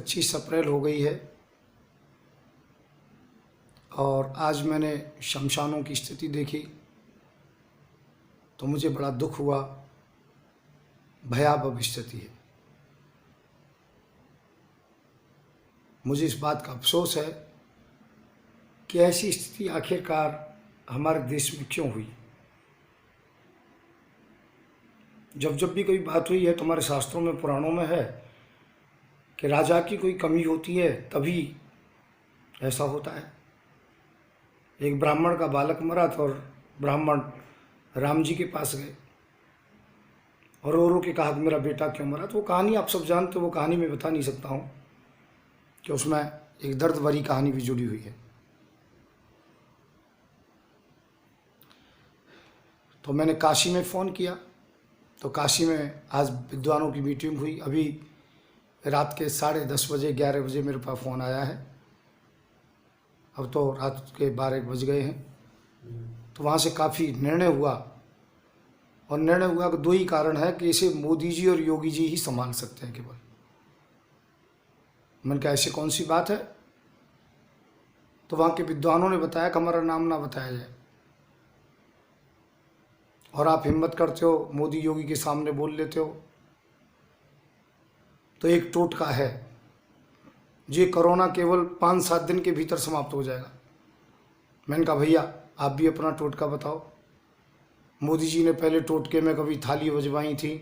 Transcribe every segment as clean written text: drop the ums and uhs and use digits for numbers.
25 अप्रैल हो गई है और आज मैंने शमशानों की स्थिति देखी तो मुझे बड़ा दुख हुआ। भयावह स्थिति है। मुझे इस बात का अफसोस है कि ऐसी स्थिति आखिरकार हमारे देश में क्यों हुई। जब जब भी कोई बात हुई है तो हमारे शास्त्रों में, पुराणों में है कि राजा की कोई कमी होती है तभी ऐसा होता है। एक ब्राह्मण का बालक मरा था और ब्राह्मण राम जी के पास गए और रो के कहा कि मेरा बेटा क्यों मरा। तो वो कहानी आप सब जानते हो, वो कहानी मैं बता नहीं सकता हूँ कि उसमें एक दर्द भरी कहानी भी जुड़ी हुई है। तो मैंने काशी में फ़ोन किया तो काशी में आज विद्वानों की मीटिंग हुई। अभी रात के 10:30 बजे 11 बजे मेरे पास फ़ोन आया है। अब तो रात के 12 बज गए हैं। तो वहाँ से काफ़ी निर्णय हुआ और निर्णय हुआ कि दो ही कारण है कि इसे मोदी जी और योगी जी ही संभाल सकते हैं केवल। मैंने कहा ऐसी कौन सी बात है। तो वहाँ के विद्वानों ने बताया कि हमारा नाम ना बताया जाए और आप हिम्मत करते हो मोदी योगी के सामने बोल लेते हो तो एक टोटका है, ये कोरोना केवल 5-7 दिन के भीतर समाप्त हो जाएगा। मैंने कहा भैया आप भी अपना टोटका बताओ। मोदी जी ने पहले टोटके में कभी थाली बजवाई थी,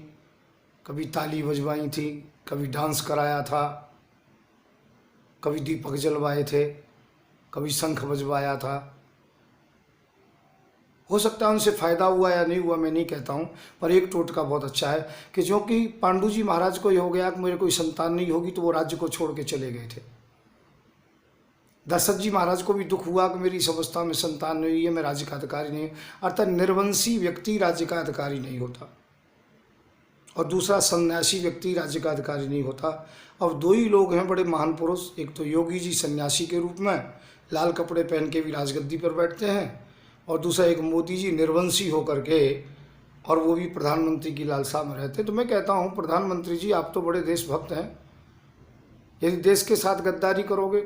कभी ताली बजवाई थी, कभी डांस कराया था, कभी दीपक जलवाए थे, कभी शंख बजवाया था। हो सकता है उनसे फ़ायदा हुआ या नहीं हुआ, मैं नहीं कहता हूँ, पर एक टोटका बहुत अच्छा है कि जो कि पांडु जी महाराज को ये हो गया कि मेरे कोई संतान नहीं होगी तो वो राज्य को छोड़ के चले गए थे। दशरथ जी महाराज को भी दुख हुआ कि मेरी इस अवस्था में संतान नहीं हुई है, मैं राज्य का अधिकारी नहीं। अर्थात निर्वंशी व्यक्ति राज्य का अधिकारी नहीं होता और दूसरा सन्यासी व्यक्ति राज्य का अधिकारी नहीं होता। अब दो ही लोग हैं बड़े महान पुरुष, एक तो योगी जी सन्यासी के रूप में लाल कपड़े पहन के भी राजगद्दी पर बैठते हैं और दूसरा एक मोदी जी निर्वंशी होकर के, और वो भी प्रधानमंत्री की लालसा में रहते हैं। तो मैं कहता हूँ प्रधानमंत्री जी आप तो बड़े देशभक्त हैं, यदि देश के साथ गद्दारी करोगे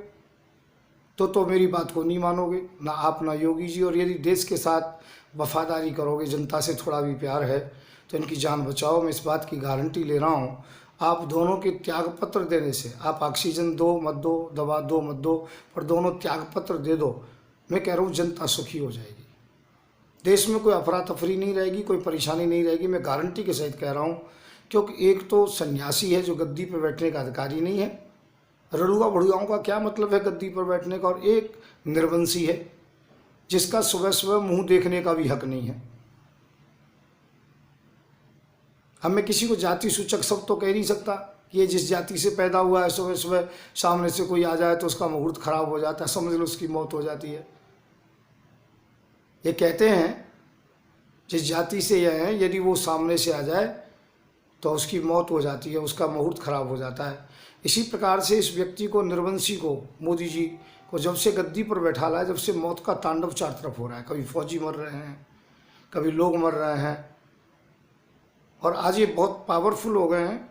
तो मेरी बात को नहीं मानोगे, ना आप ना योगी जी। और यदि देश के साथ वफादारी करोगे, जनता से थोड़ा भी प्यार है तो इनकी जान बचाओ। मैं इस बात की गारंटी ले रहा हूँ आप दोनों के त्याग पत्र देने से, आप ऑक्सीजन दो मत दो, दवा दो मत दो, पर दोनों त्याग पत्र दे दो, मैं कह रहा हूँ जनता सुखी हो जाएगी। देश में कोई अफरा तफरी नहीं रहेगी, कोई परेशानी नहीं रहेगी, मैं गारंटी के सहित कह रहा हूँ। क्योंकि एक तो सन्यासी है जो गद्दी पर बैठने का अधिकारी नहीं है, रड़ुआ बड़ुआओं का क्या मतलब है गद्दी पर बैठने का, और एक निर्वंशी है जिसका सुबह सुबह मुंह देखने का भी हक नहीं है। अब मैं किसी को जाति सूचक शब्द तो कह नहीं सकता कि ये जिस जाति से पैदा हुआ है, सुबह सुबह सामने से कोई आ जाए तो उसका मुहूर्त खराब हो जाता है, समझ लो उसकी मौत हो जाती है। ये कहते हैं जिस जाति से यह है यदि वो सामने से आ जाए तो उसकी मौत हो जाती है, उसका मुहूर्त खराब हो जाता है। इसी प्रकार से इस व्यक्ति को, निर्वंशी को, मोदी जी को जब से गद्दी पर बैठा ला है, जब से मौत का तांडव चार तरफ हो रहा है। कभी फौजी मर रहे हैं, कभी लोग मर रहे हैं, और आज ये बहुत पावरफुल हो गए हैं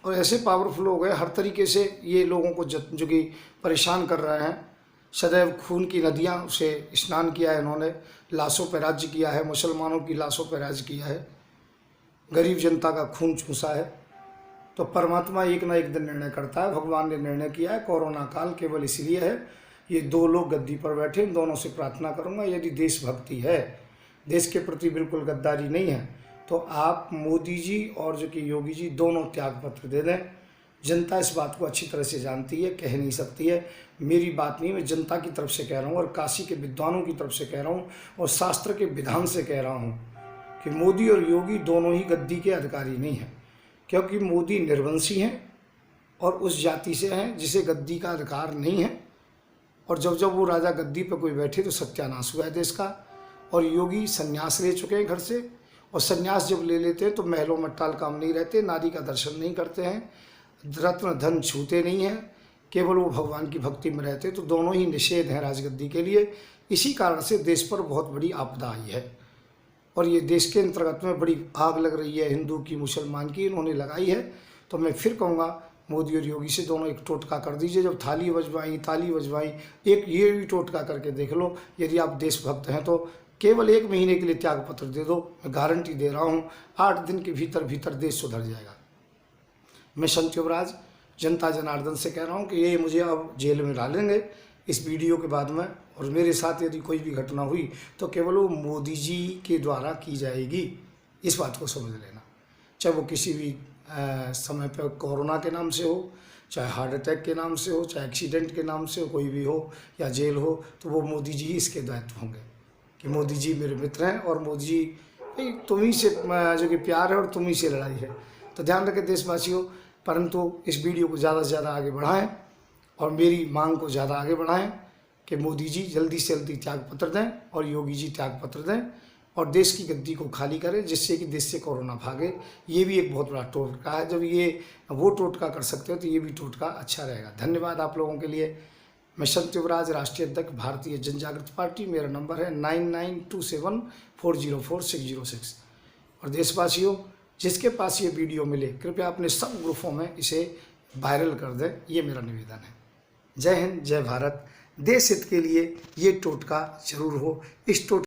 और ऐसे पावरफुल हो गए हर तरीके से ये लोगों को जो कि परेशान कर रहे हैं। सदैव खून की नदियाँ से स्नान किया है इन्होंने, लाशों पर राज्य किया है, मुसलमानों की लाशों पर राज्य किया है, गरीब जनता का खून चूसा है। तो परमात्मा एक ना एक दिन निर्णय करता है। भगवान ने निर्णय किया है, कोरोना काल केवल इसलिए है ये दो लोग गद्दी पर बैठे, इन दोनों से प्रार्थना करूंगा यदि देशभक्ति है, देश के प्रति बिल्कुल गद्दारी नहीं है, तो आप मोदी जी और जो कि योगी जी दोनों त्याग पत्र दे दें। जनता इस बात को अच्छी तरह से जानती है, कह नहीं सकती है, मेरी बात नहीं, मैं जनता की तरफ से कह रहा हूँ और काशी के विद्वानों की तरफ से कह रहा हूँ और शास्त्र के विधान से कह रहा हूँ कि मोदी और योगी दोनों ही गद्दी के अधिकारी नहीं हैं। क्योंकि मोदी निर्वंशी हैं और उस जाति से हैं जिसे गद्दी का अधिकार नहीं है, और जब जब वो राजा गद्दी पर कोई बैठे तो सत्यानाश हुआ है देश का। और योगी संन्यास ले चुके हैं घर से, और संन्यास जब ले लेते हैं तो महलों में टाल काम नहीं रहते, नारी का दर्शन नहीं करते हैं, रत्न धन छूते नहीं हैं, केवल वो भगवान की भक्ति में रहते। तो दोनों ही निषेध हैं राजगद्दी के लिए। इसी कारण से देश पर बहुत बड़ी आपदा आई है और ये देश के अंतर्गत में बड़ी आग लग रही है, हिंदू की, मुसलमान की, इन्होंने लगाई है। तो मैं फिर कहूँगा मोदी और योगी से दोनों एक टोटका कर दीजिए। जब ताली बजवाई एक ये भी टोटका करके देख लो। यदि आप देशभक्त हैं तो केवल 1 महीने के लिए त्याग पत्र दे दो, मैं गारंटी दे रहा हूँ 8 दिन के भीतर देश सुधर जाएगा। मैं संत युवराज जनता जनार्दन से कह रहा हूँ कि ये मुझे अब जेल में डालेंगे इस वीडियो के बाद में, और मेरे साथ यदि कोई भी घटना हुई तो केवल वो मोदी जी के द्वारा की जाएगी, इस बात को समझ लेना। चाहे वो किसी भी समय पर कोरोना के नाम से हो, चाहे हार्ट अटैक के नाम से हो, चाहे एक्सीडेंट के नाम से हो, कोई भी हो या जेल हो, तो वो मोदी जी ही इसके दायित्व होंगे कि मोदी जी मेरे मित्र हैं और मोदी जी तुम्ही से जो कि प्यार है और तुम्ही से लड़ाई है। तो ध्यान रखें देशवासियों, परंतु इस वीडियो को ज़्यादा से ज़्यादा आगे बढ़ाएं और मेरी मांग को ज़्यादा आगे बढ़ाएं कि मोदी जी जल्दी से जल्दी त्यागपत्र दें और योगी जी त्यागपत्र दें और देश की गद्दी को खाली करें, जिससे कि देश से कोरोना भागे। ये भी एक बहुत बड़ा टोटका है। जब ये वो टोटका कर सकते हो तो ये भी टोटका अच्छा रहेगा। धन्यवाद आप लोगों के लिए। मैं संत युवराज, राष्ट्रीय अध्यक्ष, भारतीय जन जागृति पार्टी। मेरा नंबर है 9927404606। और देशवासियों, जिसके पास ये वीडियो मिले कृपया अपने सब ग्रुपों में इसे वायरल कर दें, ये मेरा निवेदन है। जय हिंद, जय भारत। देश हित के लिए ये टोटका जरूर हो। इस टोटका